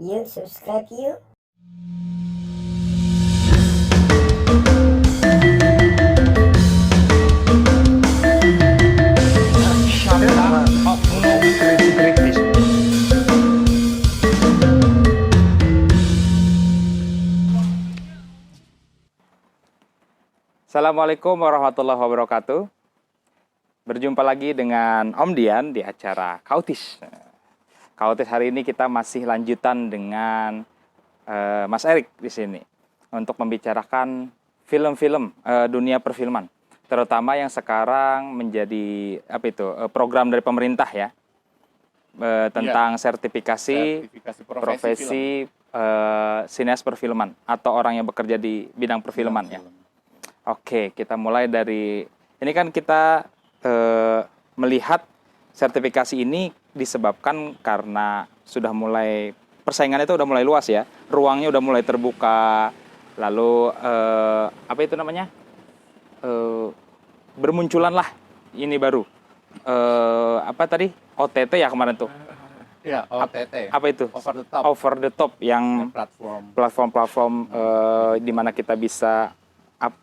Yuk subscribe yuk. Assalamualaikum warahmatullahi wabarakatuh. Berjumpa lagi dengan Om Dian di acara Kautis. Kautis hari ini kita masih lanjutan dengan Mas Erik di sini untuk membicarakan film-film dunia perfilman, terutama yang sekarang menjadi program dari pemerintah ya, tentang sertifikasi profesi sineas perfilman atau orang yang bekerja di bidang perfilman ya. Oke, kita mulai dari ini kan kita melihat sertifikasi ini disebabkan karena sudah mulai persaingan itu udah mulai luas ya, ruangnya udah mulai terbuka, lalu bermunculan lah ini baru OTT ya kemarin tuh. Ya, OTT. Apa itu? Over the top. Over the top yang platform di mana kita bisa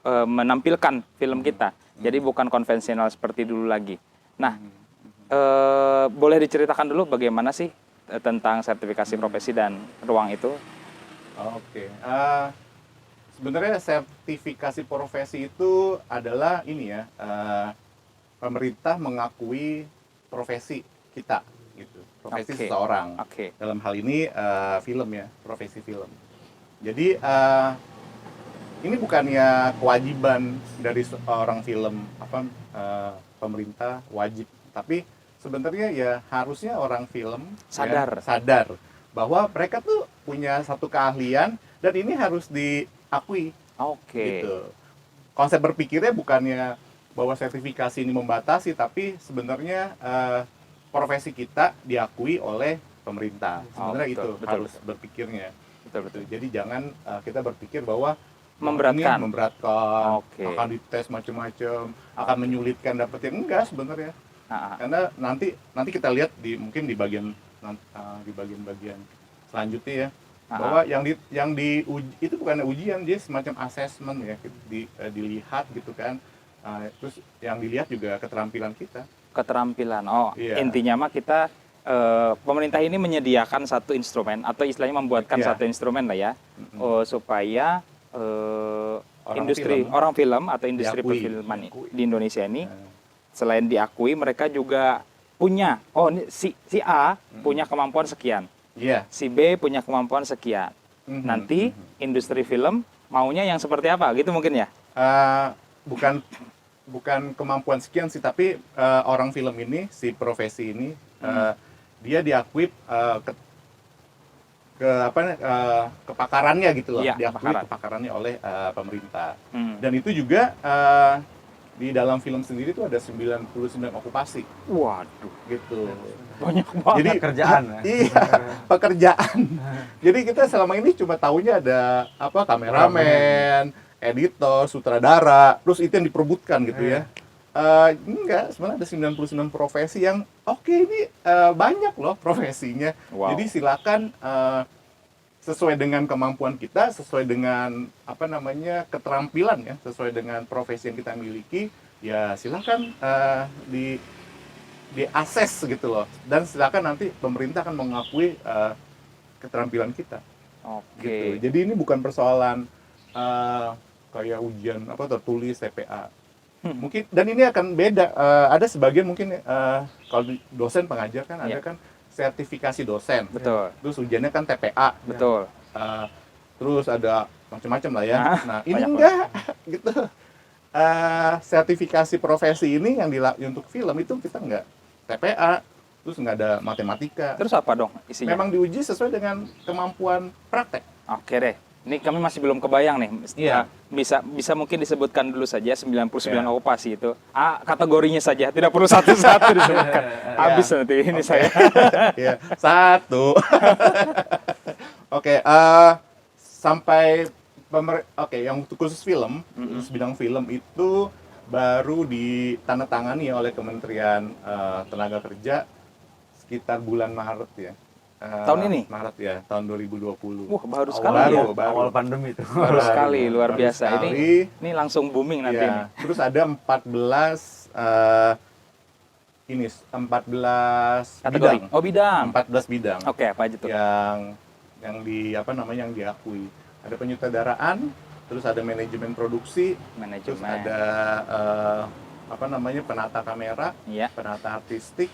menampilkan film kita. Jadi bukan konvensional seperti dulu lagi. Nah, boleh diceritakan dulu bagaimana sih tentang sertifikasi profesi dan ruang itu? Oke. Sebenarnya sertifikasi profesi itu adalah ini ya, pemerintah mengakui profesi kita, gitu. Profesi seseorang. Dalam hal ini film ya, profesi film. Jadi ini bukannya kewajiban dari seorang film pemerintah wajib, tapi sebenarnya ya harusnya orang film sadar bahwa mereka tuh punya satu keahlian dan ini harus diakui. Gitu. Konsep berpikirnya bukannya bahwa sertifikasi ini membatasi, tapi sebenarnya profesi kita diakui oleh pemerintah. Sebenarnya itu harus berpikirnya. Betul. Jadi jangan kita berpikir bahwa memberatkan, akan dites macam-macam, akan menyulitkan dapetin, enggak sebenarnya. Karena nanti kita lihat mungkin di bagian selanjutnya ya, bahwa yang diuji itu bukan ujian, dia semacam assessment ya, dilihat gitu kan. Terus yang dilihat juga keterampilan kita. Intinya mah kita pemerintah ini menyediakan satu instrumen atau istilahnya membuatkan satu instrumen lah ya, supaya orang film atau industri perfilman di Indonesia ini selain diakui, mereka juga punya si A punya kemampuan sekian, si B punya kemampuan sekian. Nanti industri film maunya yang seperti apa gitu mungkin ya? Bukan kemampuan sekian sih, tapi orang film ini, si profesi ini dia diakui kepakarannya gitu loh, diakui kepakarannya oleh pemerintah. Dan itu juga di dalam film sendiri itu ada 99 okupasi. Waduh, gitu. Banyak banget. Jadi pekerjaan. Iya, pekerjaan. Jadi kita selama ini cuma taunya ada kameramen, editor, sutradara, terus itu yang diperebutkan gitu ya. Enggak, sebenarnya ada 99 profesi yang ini banyak loh profesinya. Jadi silakan sesuai dengan kemampuan kita, sesuai dengan keterampilan ya, sesuai dengan profesi yang kita miliki, ya silakan di-assess gitu loh. Dan silakan nanti pemerintah akan mengakui keterampilan kita. Gitu. Jadi ini bukan persoalan kayak ujian tertulis TPA. Mungkin, dan ini akan beda. Ada sebagian mungkin kalau dosen pengajar kan ada kan sertifikasi dosen. Betul. Terus ujiannya kan TPA. Betul. Terus ada macam-macam lah ya. Nah, ini enggak gitu. Sertifikasi profesi ini yang untuk film itu kita enggak TPA. Terus enggak ada matematika. Terus apa dong isinya? Memang diuji sesuai dengan kemampuan praktek. Oke deh. Ini kami masih belum kebayang nih. Bisa mungkin disebutkan dulu saja 99 okupasi itu. Kategorinya saja, tidak perlu satu-satu disebutkan. Habis nanti ini saya. Satu. Sampai yang khusus film, khusus bidang film itu baru ditandatangani oleh Kementerian Tenaga Kerja sekitar bulan Maret ya. Tahun ini? Maret ya, tahun 2020. Wah, baru sekali baru, ya. baru. Awal pandemi itu. Baru sekali, luar Baru biasa. sekali. Ini langsung booming nanti Ya, nih. terus ada 14 Kategori. bidang. Oh, bidang. 14 bidang Oke, apa aja tuh? yang di apa namanya yang diakui. Ada penyutradaraan, terus ada manajemen produksi, terus Manajemen. ada apa namanya penata kamera, Iya. penata artistik,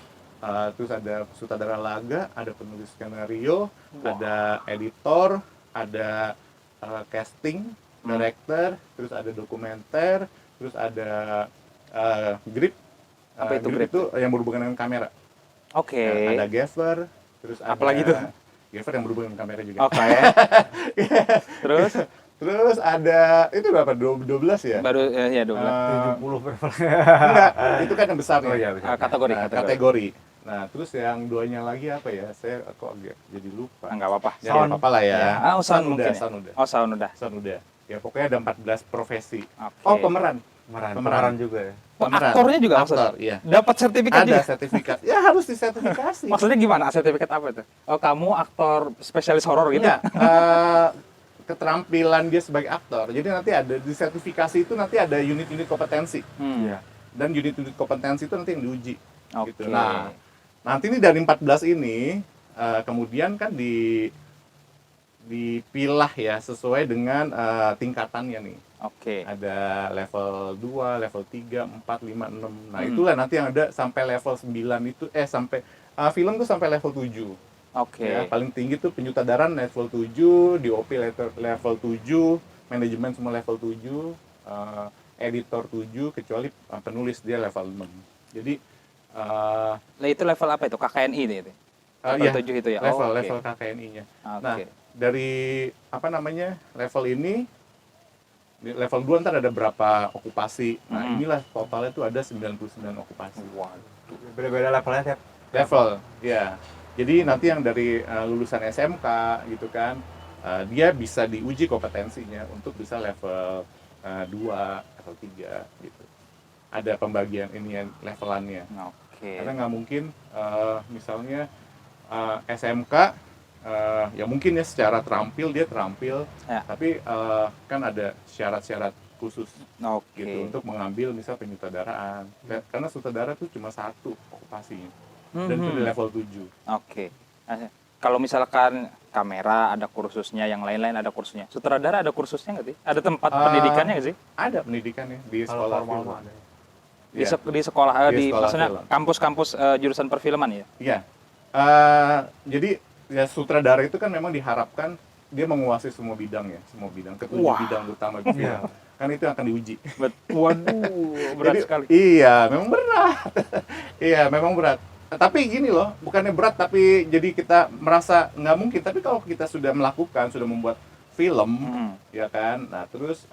terus ada sutradara laga, ada penulis skenario, Wah. ada editor, ada casting, director, terus ada dokumenter, terus ada grip. Apa itu grip? Itu yang berhubungan dengan kamera. Oke. Ya, ada gaffer, terus ada Apalagi tuh? gaffer yang berhubungan dengan kamera juga. Oke. Terus Terus ada itu berapa? 12 ya? baru ya 12. 70 berapa? Enggak, itu kan yang besar Oh nih. iya, bisa. Kategori. Kategori. Nah, terus yang duanya lagi apa ya? Saya kok agak jadi lupa. Enggak apa-apa. Ya, Sound. apa-apa lah ya. Ah, sound mungkin ya. sound udah. Oh, sound udah. Sound udah. Ya pokoknya ada 14 profesi. Oke. Oh, pemeran. Pemeran juga ya. Oh, aktornya juga aktor, maksudnya? iya. Dapat sertifikat Ada juga? sertifikat. Ya harus disertifikasi. Maksudnya gimana? Sertifikat apa itu? Oh, kamu aktor spesialis horor gitu? Iya, keterampilan dia sebagai aktor. Jadi nanti ada di sertifikasi itu nanti ada unit-unit kompetensi. Hmm. Iya. Dan unit-unit kompetensi itu nanti yang diuji. Oke. Gitu. Nah, nanti ini dari 14 ini kemudian kan dipilah ya sesuai dengan tingkatannya nih. Oke. Ada level 2, level 3, 4, 5, 6. Nah, itulah nanti yang ada sampai level 9 itu sampai film tuh sampai level 7. Oke. Ya, paling tinggi tuh penyutradaran level 7, DOP level 7, manajemen semua level 7, editor 7 kecuali penulis dia level 6. Jadi Lah itu level apa itu? KKNI itu? Level iya, 7 itu ya? level Oh, oke. level KKNI-nya. Oke. Nah, dari apa namanya? Level ini di level 2 ntar ada berapa okupasi. Nah, inilah totalnya tuh ada 99 okupasi. Waduh. Beda-beda levelnya tiap. Level, ya. Jadi nanti yang dari lulusan SMK gitu kan, dia bisa diuji kompetensinya untuk bisa level 2, level 3 gitu. Ada pembagian ini yang levelannya. Oke. Karena nggak mungkin misalnya SMK ya mungkin ya secara terampil dia terampil, Ya. tapi kan ada syarat-syarat khusus Oke. gitu untuk mengambil misal penyutradaraan. Karena sutradara tuh cuma satu okupasinya. Dan itu di level 7. Oke. Nah, kalau misalkan kamera ada kursusnya, yang lain-lain ada kursusnya. Sutradara ada kursusnya nggak sih? Ada tempat pendidikannya nggak sih? Ada pendidikannya di Kalau sekolah formal film. mah ada. Di, Iya. di sekolah, Di sekolah maksudnya film. kampus-kampus jurusan perfilman ya? Iya. Jadi ya sutradara itu kan memang diharapkan dia menguasai semua bidang ya, semua bidang, ketujuh Wah. bidang utama di film. Iya. Kan itu yang akan diuji. Waduh, berat Jadi, sekali. Iya, memang berat. Iya, memang berat. Tapi gini loh, bukannya berat tapi jadi kita merasa nggak mungkin. Tapi kalau kita sudah melakukan, sudah membuat film, ya kan. Nah terus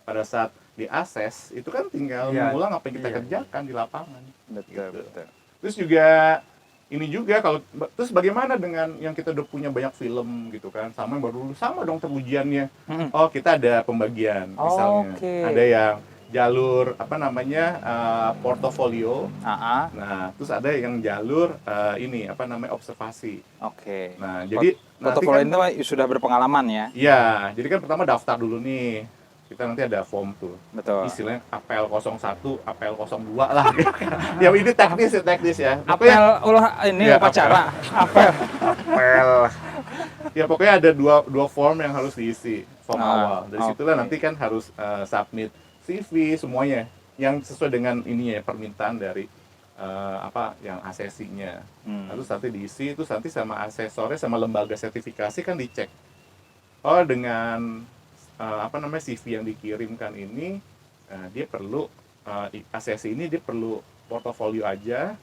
pada saat diakses itu kan tinggal Iya. mengulang apa yang kita Iya. kerjakan di lapangan. Betul, Gitu. betul. Terus juga ini juga kalau terus bagaimana dengan yang kita udah punya banyak film gitu kan, sama yang baru lulus sama dong terujiannya. Oh kita ada pembagian misalnya, Oke. ada yang jalur apa namanya portofolio. AA, Nah terus ada yang jalur ini apa namanya observasi. oke. Nah jadi nanti Portofolio kan, itu sudah berpengalaman ya? ya jadi kan pertama daftar dulu nih. Kita nanti ada form tuh. Betul. Istilahnya APL 01, APL 02 lah. Ya ini teknis ya. Apel ulah ini Ya, upacara. Apel. Ya pokoknya ada dua form yang harus diisi, form awal. Dari situlah oke. nanti kan harus submit CV semuanya yang sesuai dengan ininya ya, permintaan dari apa yang asesinya. Terus nanti diisi itu nanti sama asesornya sama lembaga sertifikasi kan dicek. Oh dengan apa namanya CV yang dikirimkan ini dia perlu asesi ini dia perlu portofolio aja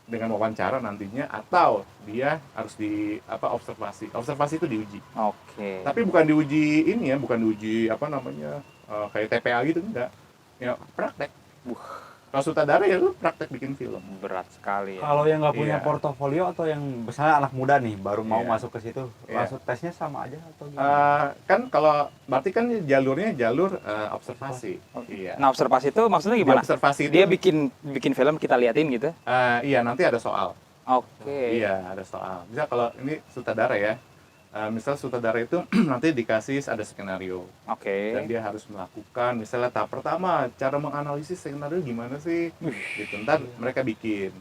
dengan wawancara nantinya atau dia harus di apa observasi itu diuji Oke. tapi bukan diuji ini ya bukan diuji apa namanya kayak TPA gitu enggak ya praktek kalau sutradara ya lu praktek bikin film Berat sekali ya. Kalau yang nggak punya Iya. portofolio atau yang misalnya anak muda nih baru mau Iya. masuk ke situ, Iya. langsung tesnya sama aja atau gimana? kan kalau berarti kan jalurnya jalur observasi iya Nah, observasi itu maksudnya Di gimana? observasi itu Dia bikin film kita liatin gitu? iya nanti ada soal Oke. Iya, ada soal. Bisa kalau ini sutradara ya. Misal sutradara itu nanti dikasih ada skenario Oke. dan dia harus melakukan misalnya tahap pertama cara menganalisis skenario gimana sih gitu. Ntar mereka bikin.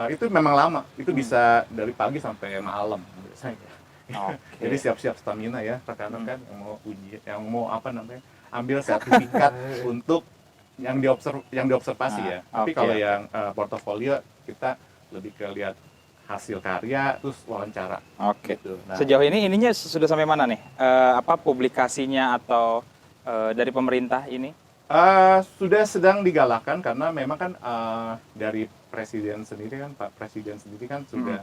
Itu memang lama. Itu bisa dari pagi sampai malam biasanya. Oke. Jadi siap-siap stamina ya rekan-rekan yang mau uji, yang mau apa namanya ambil sertifikat untuk yang diobservasi Nah, ya. Tapi oke. kalau yang portofolio kita lebih ke lihat hasil karya terus wawancara Oke. gitu. Nah, Sejauh ini ininya sudah sampai mana nih? Apa publikasinya atau dari pemerintah ini? sudah sedang digalakan karena memang kan dari presiden sendiri kan Pak Presiden sendiri kan sudah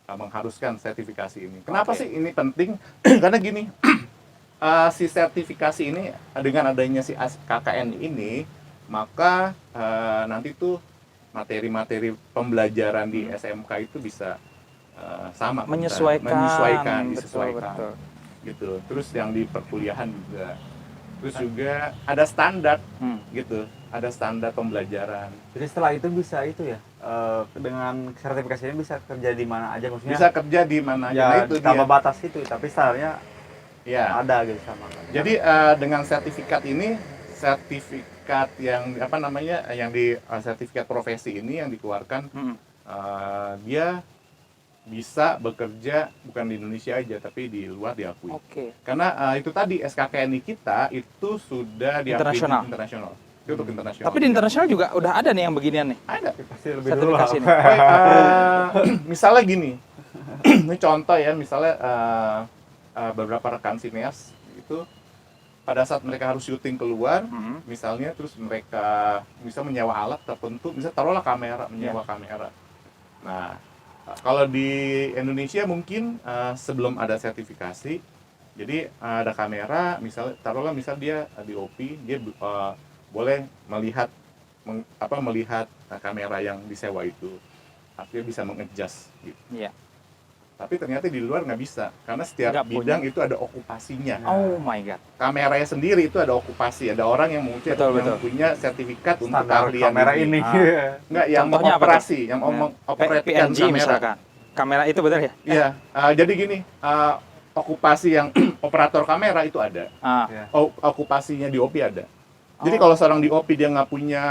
mengharuskan sertifikasi ini. Kenapa Oke. sih ini penting? Karena gini, si sertifikasi ini dengan adanya si KKN ini, maka nanti tuh materi-materi pembelajaran di SMK itu bisa sama, Menyesuaikan. disesuaikan, Betul. gitu. Terus yang di perkuliahan juga, terus juga ada standar, gitu, ada standar pembelajaran. Jadi setelah itu bisa itu ya, dengan sertifikasi ini bisa kerja di mana aja maksudnya. Bisa kerja di mana aja. Ya Nah, itu tanpa dia. batas itu, tapi standarnya Ya. ada gitu sama. Jadi dengan sertifikat ini, sertifikat yang apa namanya, yang di sertifikat profesi ini yang dikeluarkan, dia bisa bekerja bukan di Indonesia aja, tapi di luar diakui. Oke. Karena itu tadi SKKNI kita itu sudah diakui internasional. Itu untuk internasional. Tapi di internasional juga udah ada nih yang beginian nih. ada. Pasti lebih dulu lah. Sertifikasi ini. Misalnya gini, ini contoh ya, misalnya beberapa rekan sineas itu pada saat mereka harus syuting keluar, misalnya terus mereka bisa menyewa alat tertentu, misal taruhlah kamera, menyewa kamera. Nah, kalau di Indonesia mungkin sebelum ada sertifikasi, jadi ada kamera, misalnya taruhlah misal dia DOP, dia boleh melihat melihat kamera yang disewa itu, artinya bisa mengadjust gitu. Iya. Tapi ternyata di luar nggak bisa, karena setiap Nggak bidang punya. itu ada okupasinya. Oh my god. Kameranya sendiri itu ada okupasi, ada orang yang mungkin Betul, yang betul. punya sertifikat untuk Standar keahlian kamera ini. Enggak, yang Contohnya apa mengoperasi, yang mengoperasikan PNG kamera. misalkan. Kamera itu betul ya? Iya, jadi gini, okupasi yang operator kamera itu ada, Ya. okupasinya DOP ada. Jadi Oh. kalau seorang DOP dia nggak punya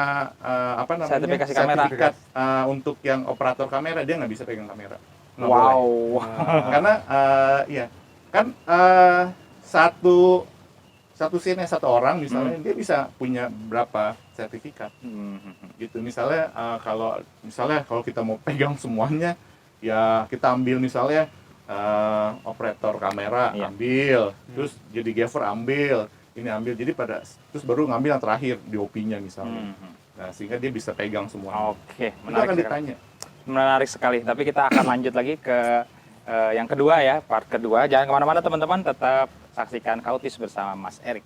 Sertifikasi kamera. sertifikat untuk yang operator kamera, dia nggak bisa pegang kamera. Nggak Wow. boleh. Karena ya kan satu scene satu orang misalnya dia bisa punya berapa sertifikat gitu. Misalnya kalau kita mau pegang semuanya, ya kita ambil misalnya operator kamera Iya. ambil, terus jadi gaffer ambil, ini ambil, jadi terus baru ngambil yang terakhir DOP-nya misalnya. Nah, sehingga dia bisa pegang semua. Oke, Itu menarik akan sekali. ditanya. Menarik sekali. Tapi kita akan lanjut lagi ke yang kedua ya, part kedua. Jangan kemana-mana teman-teman, tetap saksikan Kautis bersama Mas Erik.